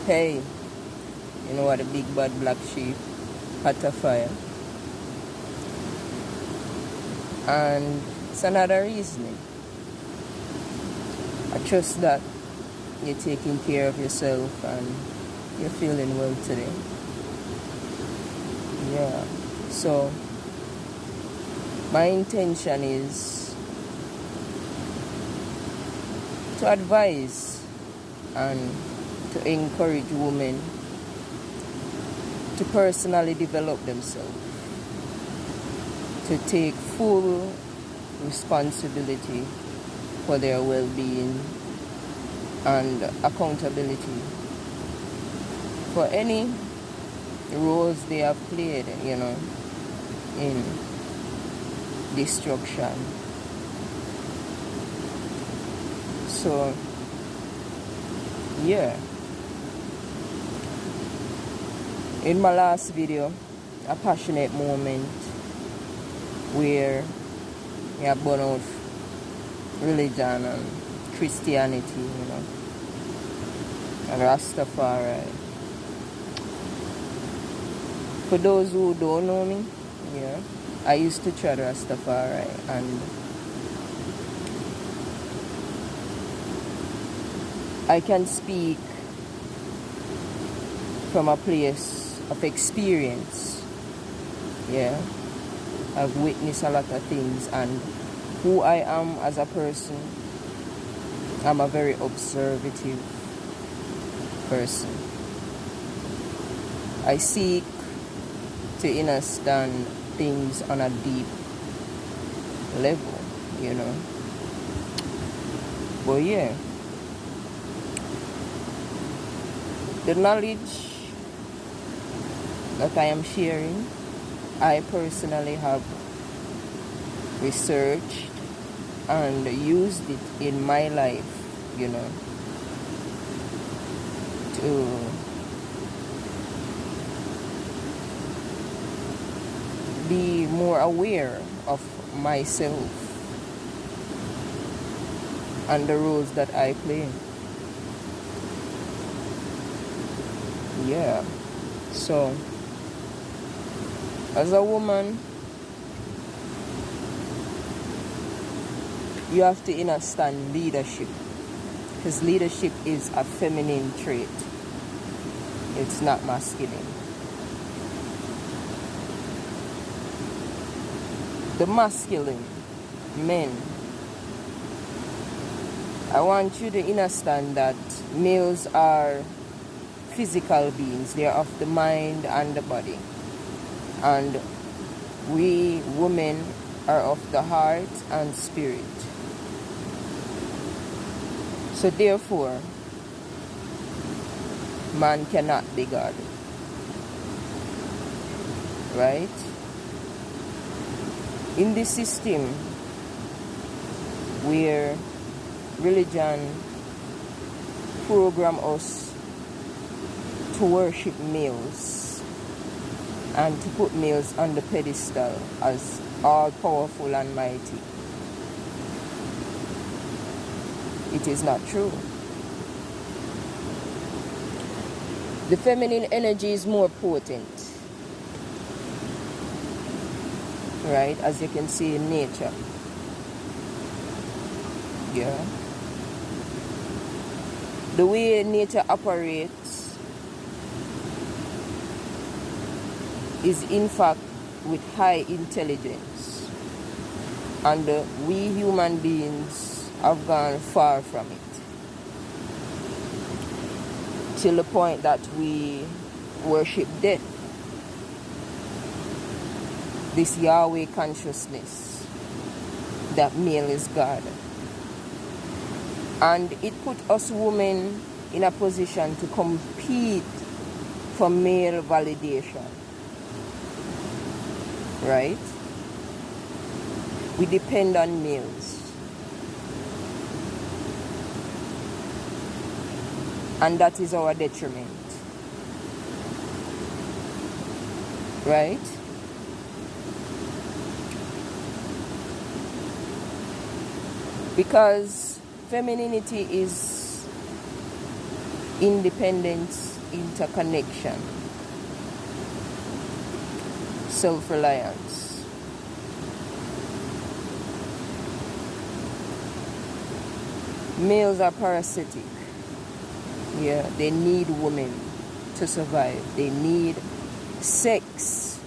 Hey, you know what, the big bad black sheep had a fire. And it's another reasoning. I trust that you're taking care of yourself and you're feeling well today. Yeah. So my intention is to advise and to encourage women to personally develop themselves, to take full responsibility for their well-being and accountability for any roles they have played, in destruction. So, yeah. In my last video, a passionate moment where I burn out religion and Christianity, and Rastafari. For those who don't know me, I used to try Rastafari, and I can speak from a place of experience. I've witnessed a lot of things, and who I am as a person, I'm a very observative person. I seek to understand things on a deep level, But yeah, the knowledge that I am sharing, I personally have researched and used it in my life, to be more aware of myself and the roles that I play. Yeah. So, as a woman, you have to understand leadership, because leadership is a feminine trait. It's not masculine. The masculine men, I want you to understand that males are physical beings. They are of the mind and the body. And we women are of the heart and spirit. So therefore, man cannot be God. Right? In this system where religion program us to worship males and to put males on the pedestal as all powerful and mighty, it is not true. The feminine energy is more potent, right? As you can see in nature. Yeah. The way nature operates is in fact with high intelligence, and we human beings have gone far from it, till the point that we worship death. This Yahweh consciousness that male is God. And it put us women in a position to compete for male validation. Right? We depend on males. And that is our detriment. Right? Because femininity is independence, interconnection, self-reliance. Males are parasitic. Yeah, they need women to survive. They need sex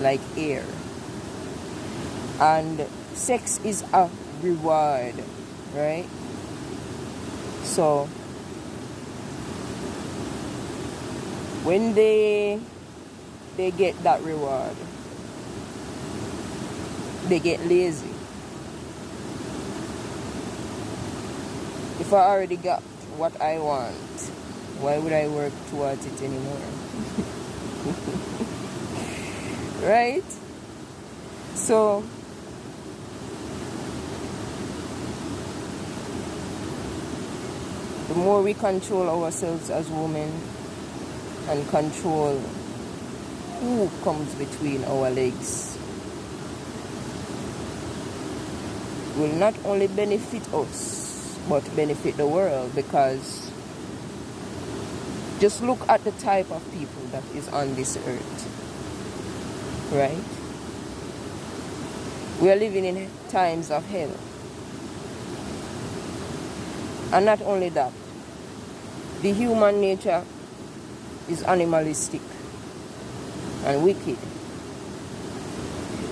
like air. And sex is a reward, right? So when they get that reward, they get lazy. If I already got what I want, why would I work towards it anymore? Right? So the more we control ourselves as women and control who comes between our legs, will not only benefit us but benefit the world. Because just look at the type of people that is on this earth, right? We are living in times of hell. And not only that, the human nature is animalistic and wicked.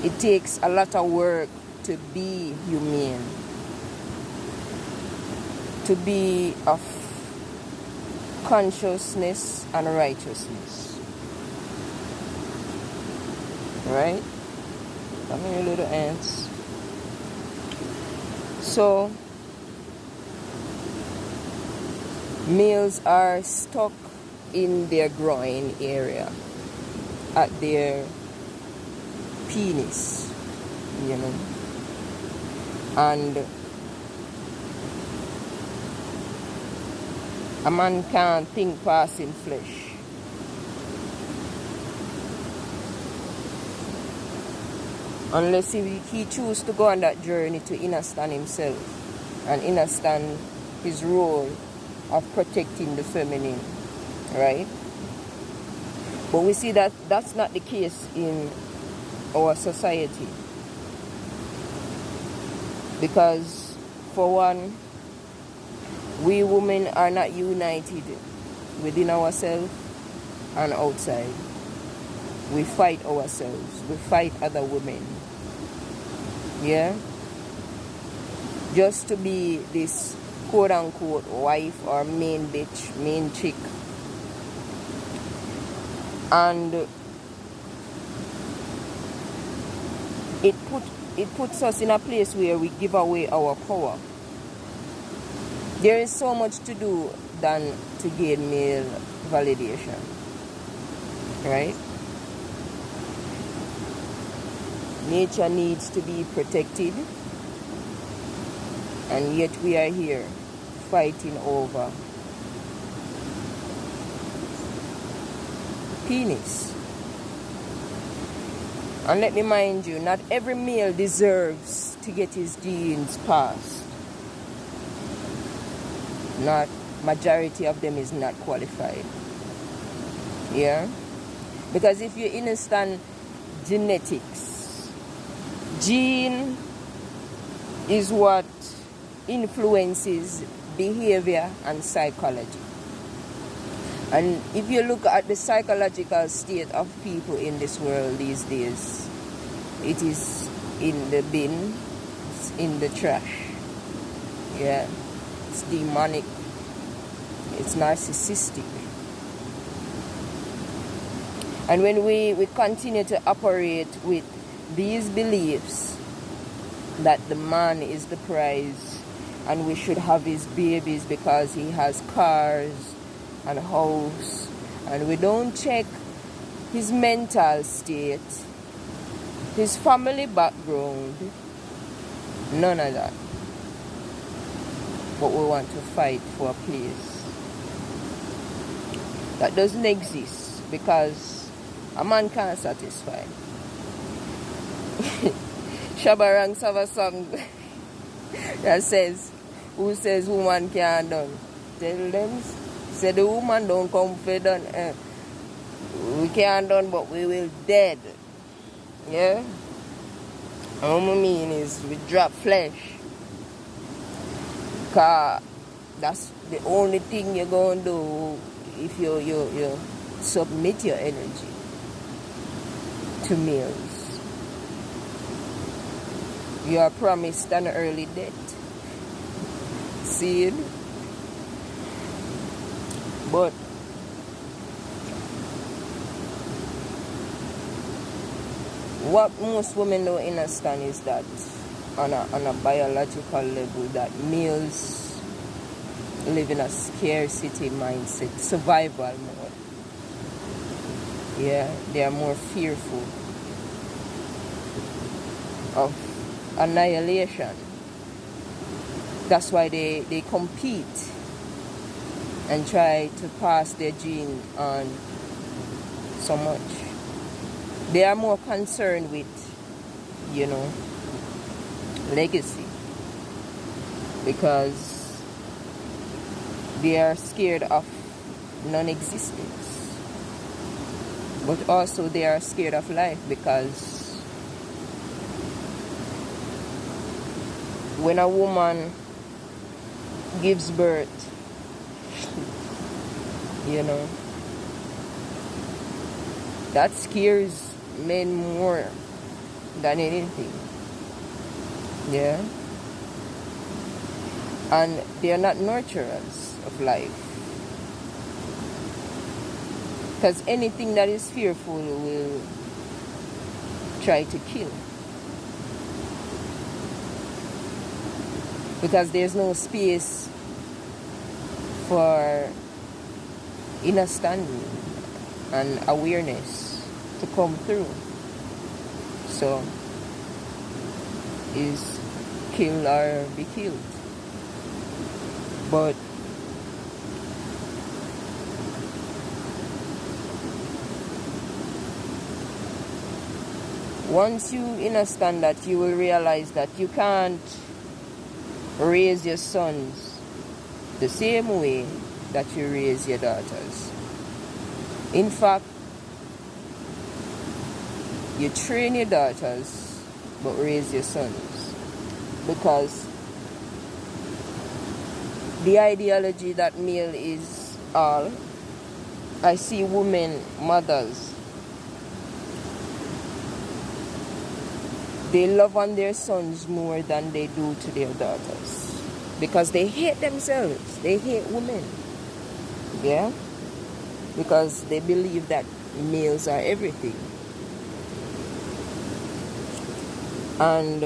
It takes a lot of work to be humane, to be of consciousness and righteousness. Right? Come here, little ants. So males are stuck in their groin area, at their penis, you know, and a man can't think past in flesh. Unless he chooses to go on that journey to understand himself and understand his role of protecting the feminine, right? But we see that that's not the case in our society. Because, for one, we women are not united within ourselves and outside. We fight ourselves. We fight other women. Yeah? Just to be this quote-unquote wife or main bitch, main chick. And it puts us in a place where we give away our power. There is so much to do than to gain male validation. Right? Nature needs to be protected. And yet we are here fighting over penis. And let me mind you, not every male deserves to get his genes passed. Not majority of them is not qualified. Yeah? Because if you understand genetics, gene is what influences behavior and psychology. And if you look at the psychological state of people in this world these days, it is in the bin, it's in the trash. Yeah, it's demonic, it's narcissistic. And when we continue to operate with these beliefs that the man is the prize and we should have his babies because he has cars and house, and we don't check his mental state, his family background, none of that. But we want to fight for a place that doesn't exist, because a man can't satisfy. Shabba Ranks have a song that says, who says woman can't done? Tell them, Say the woman don't come for done. We can't done, but we will dead. Yeah? All I mean is we drop flesh. Cause that's the only thing you're gonna do if you submit your energy to males. You are promised an early death. See it? But what most women don't understand is that on a biological level, that males live in a scarcity mindset, survival mode. Yeah, they are more fearful of annihilation. That's why they compete and try to pass their gene on so much. They are more concerned with, legacy, because they are scared of non-existence, but also they are scared of life, because when a woman gives birth, that scares men more than anything. Yeah. And they are not nurturers of life. Because anything that is fearful will try to kill. Because there's no space for understanding and awareness to come through. So, is kill or be killed. But once you understand that, you will realize that you can't raise your sons the same way that you raise your daughters. In fact, you train your daughters but raise your sons, because the ideology that male is all. I see women, mothers, they love on their sons more than they do to their daughters, because they hate themselves. They hate women. Yeah? Because they believe that males are everything. And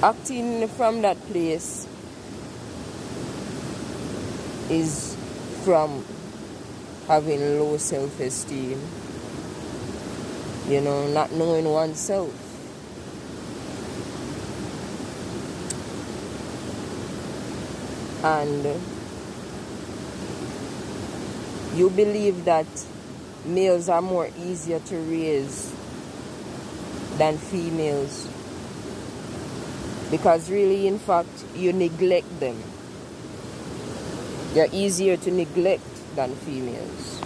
acting from that place is from having low self-esteem, not knowing oneself. And you believe that males are more easier to raise than females, because really, in fact, you neglect them. They're easier to neglect than females.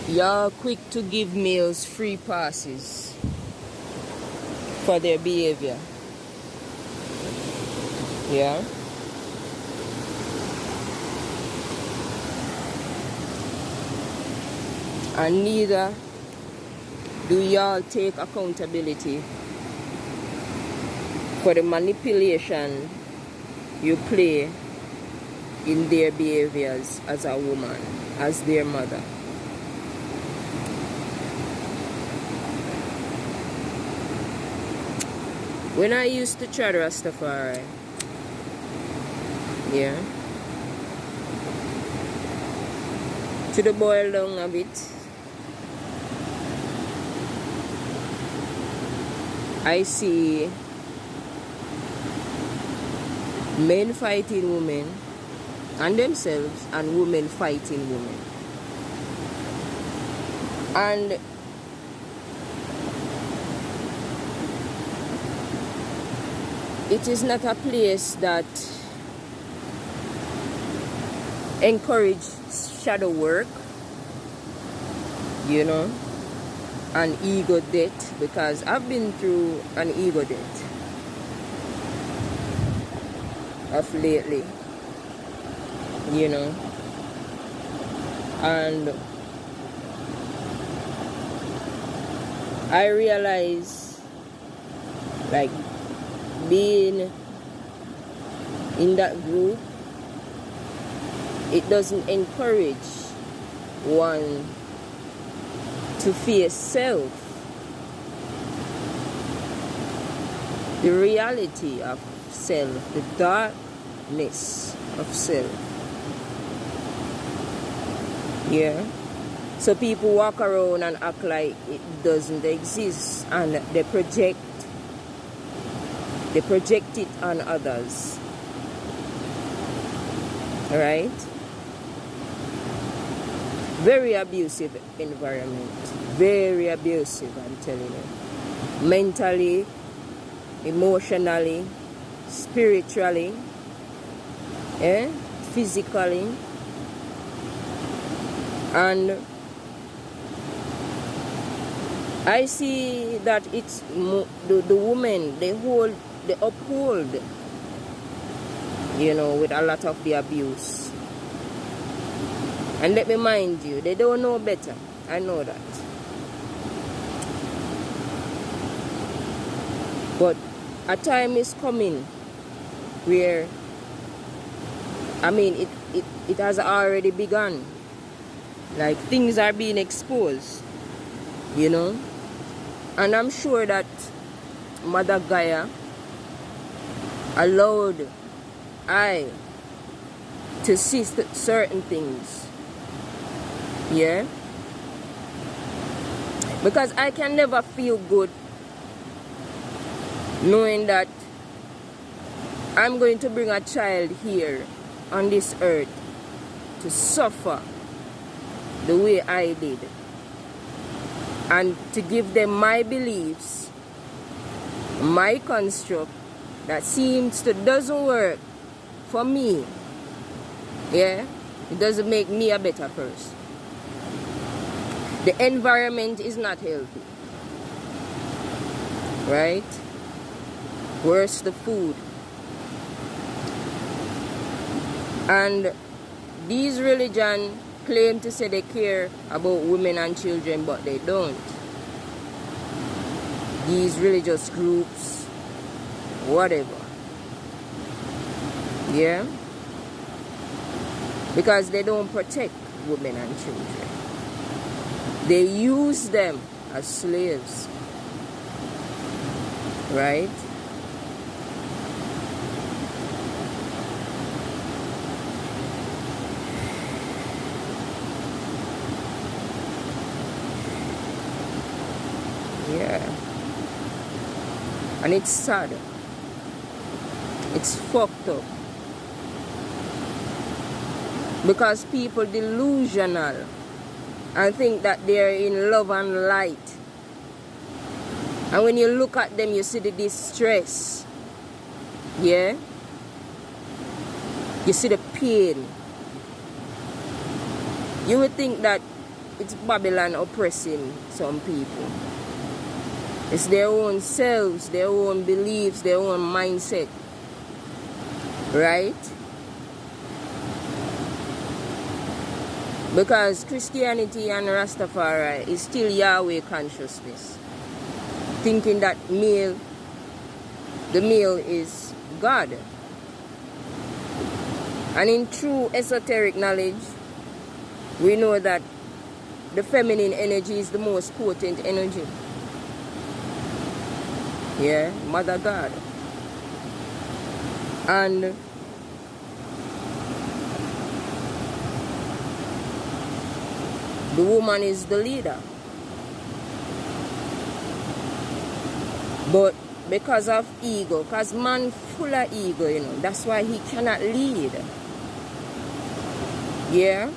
You're quick to give males free passes for their behavior. Yeah? And neither do y'all take accountability for the manipulation you play in their behaviors as a woman, as their mother. When I used to try Rastafari, yeah, to the boil down a bit, I see men fighting women and themselves, and women fighting women. And it is not a place that encourage shadow work, you know, and ego death, because I've been through an ego death of lately, you know, and I realize, like, being in that group, it doesn't encourage one to face self, the reality of self, the darkness of self. Yeah. So people walk around and act like it doesn't exist, and they project it on others. Right? Very abusive environment. Very abusive, I'm telling you. Mentally, emotionally, spiritually, physically. And I see that it's the women, they uphold, you know, with a lot of the abuse. And let me mind you, they don't know better. I know that. But a time is coming where, I mean, it has already begun. Like, things are being exposed, you know. And I'm sure that Mother Gaia allowed I to see certain things. Yeah. Because I can never feel good knowing that I'm going to bring a child here on this earth to suffer the way I did, and to give them my beliefs, my construct that seems to doesn't work for me. Yeah, it doesn't make me a better person. The environment is not healthy, right? Worse, the food. And these religions claim to say they care about women and children, but they don't. These religious groups, whatever. Yeah? Because they don't protect women and children. They use them as slaves. Right? Yeah. And it's sad. It's fucked up. Because people delusional and think that they're in love and light. And when you look at them, you see the distress. Yeah? You see the pain. You would think that it's Babylon oppressing some people. It's their own selves, their own beliefs, their own mindset. Right? Because Christianity and Rastafari is still Yahweh consciousness. Thinking that the male is God. And in true esoteric knowledge, we know that the feminine energy is the most potent energy. Yeah, Mother God. And the woman is the leader. But because of ego, because man full of ego, you know, that's why he cannot lead. Yeah?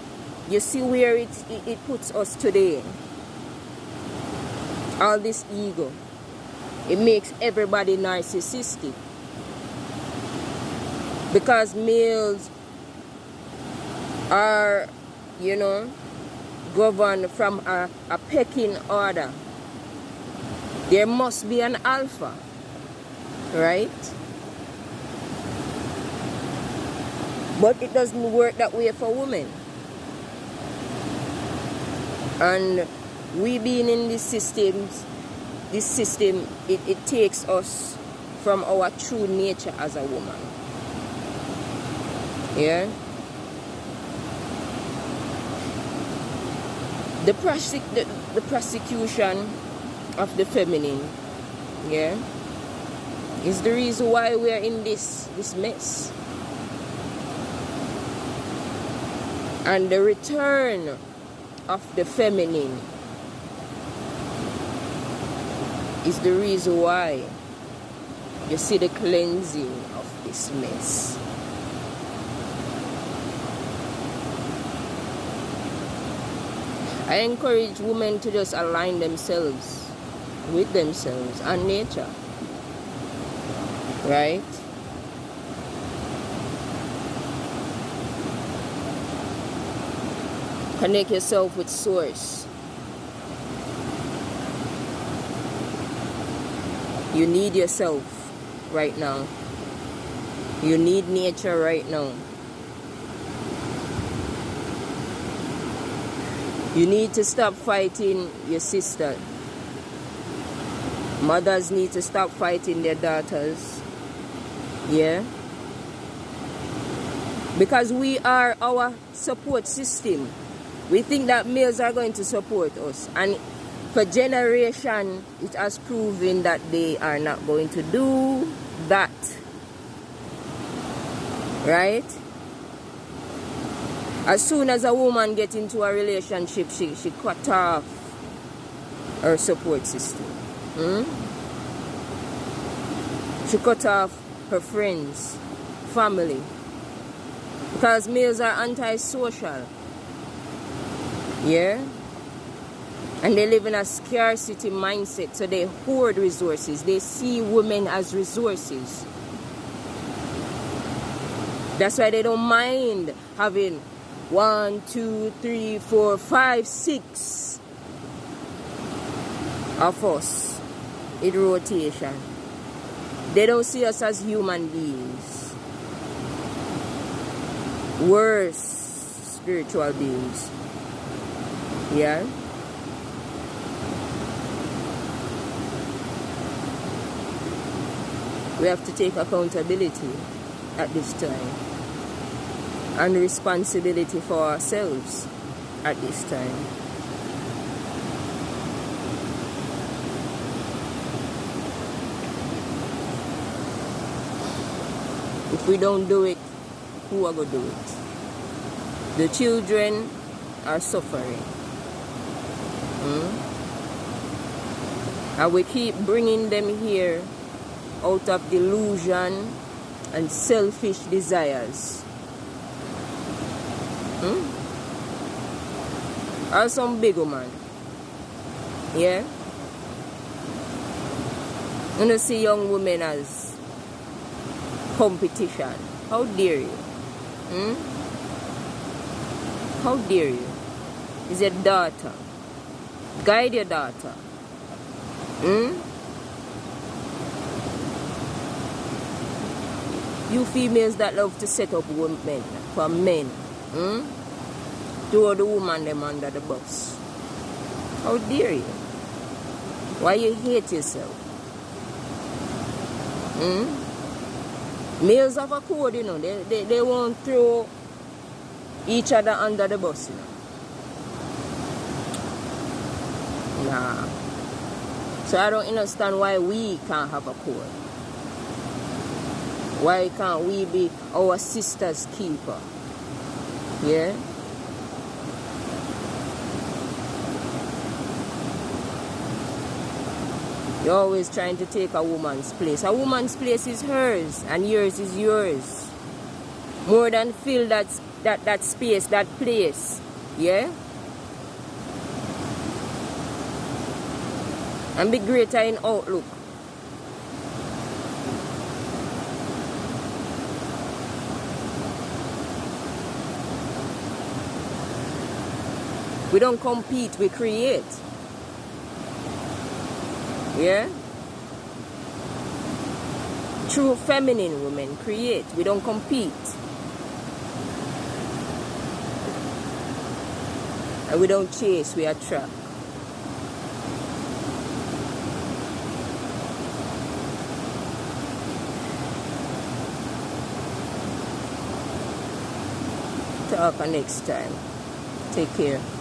You see where it puts us today. All this ego. It makes everybody narcissistic. Because males are, you know, governed from a pecking order. There must be an alpha, right? But it doesn't work that way for women. And we being in this system, it takes us from our true nature as a woman. Yeah? The prosecution of the feminine, yeah, is the reason why we are in this mess. And the return of the feminine is the reason why you see the cleansing of this mess. I encourage women to just align themselves with themselves and nature, right? Connect yourself with source. You need yourself right now. You need nature right now. You need to stop fighting your sister. Mothers need to stop fighting their daughters. Yeah? Because we are our support system. We think that males are going to support us. And for generation, it has proven that they are not going to do that. Right? As soon as a woman gets into a relationship, she cut off her support system. She cut off her friends, family. Because males are antisocial. Yeah? And they live in a scarcity mindset, so they hoard resources. They see women as resources. That's why they don't mind having 1, 2, 3, 4, 5, 6 of us in rotation. They don't see us as human beings. Worse, spiritual beings. Yeah? We have to take accountability at this time. And responsibility for ourselves at this time. If we don't do it, who are going to do it? The children are suffering. And we keep bringing them here out of delusion and selfish desires. Or some big woman. Yeah? You don't see young women as competition. How dare you? How dare you? Is your daughter. Guide your daughter. You females that love to set up women for men. Throw the woman them under the bus. How dare you? Why you hate yourself? Males have a code, you know. They won't throw each other under the bus, you know. Nah. So I don't understand why we can't have a code. Why can't we be our sister's keeper? Yeah? You're always trying to take a woman's place. A woman's place is hers, and yours is yours. More than fill that space, that place. Yeah? And be greater in outlook. We don't compete, we create. Yeah? True feminine women create. We don't compete. And we don't chase, we attract. Talk next time. Take care.